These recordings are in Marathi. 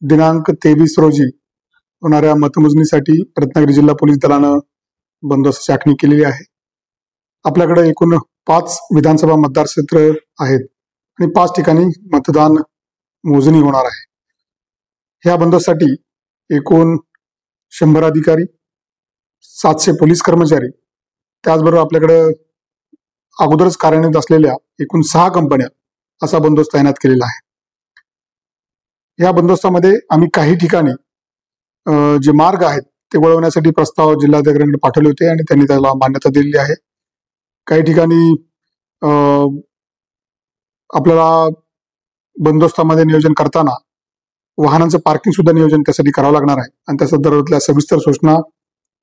दिनांक 23 रोजी होणाऱ्या मतमोजणीसाठी रत्नागिरी जिल्हा पोलीस दलानं बंदोबस्ताची आखणी केलेली आहे। आपल्याकडे एकूण 5 विधानसभा मतदार क्षेत्र आहेत आणि 5 ठिकाणी मतदान मोजणी होणार आहे। ह्या बंदोबस्तासाठी एकूण 100 अधिकारी, 700 पोलीस कर्मचारी, त्याचबरोबर आपल्याकडे अगोदरच कार्यान्वित असलेल्या एकूण 6 कंपन्या असा बंदोबस्त तैनात केलेला आहे। या बंदोबस्तामध्ये आम्ही काही ठिकाणी जे मार्ग आहेत ते वळवण्यासाठी प्रस्ताव जिल्हाधिकाऱ्यांकडे पाठवले होते आणि त्यांनी त्याला मान्यता दिलेली आहे। काही ठिकाणी आपल्याला बंदोबस्तामध्ये नियोजन करताना वाहनांचं पार्किंग सुद्धा नियोजन त्यासाठी करावं लागणार आहे आणि त्या संदर्भातल्या सविस्तर सूचना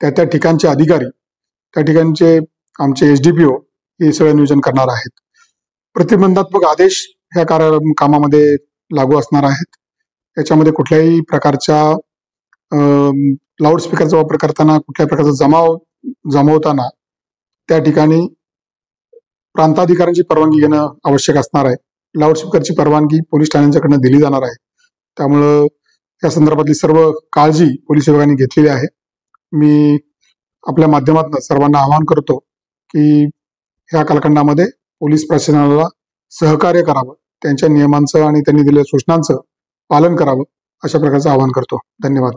त्या ठिकाणचे अधिकारी, त्या ठिकाणचे आमचे एसडीपीओ हे सगळं नियोजन करणार आहेत। प्रतिबंधात्मक आदेश ह्या कामामध्ये लागू असणार आहेत। याच्यामध्ये कुठल्याही प्रकारच्या लाऊडस्पीकरचा वापर करताना, कुठल्याही प्रकारचा जमवताना त्या ठिकाणी प्रांताधिकाऱ्यांची परवानगी घेणं आवश्यक असणार आहे। लाऊडस्पीकरची परवानगी पोलीस ठाण्यांच्याकडनं दिली जाणार आहे। त्यामुळं या संदर्भातली सर्व काळजी पोलीस विभागाने घेतलेली आहे। मी आपल्या माध्यमातून सर्वांना आवाहन करतो की ह्या कालखंडामध्ये पोलीस प्रशासनाला सहकार्य करावं, त्यांच्या नियमांचं आणि त्यांनी दिलेल्या सूचनांचं पालन करावं, अशा प्रकारचं आवाहन करतो। धन्यवाद।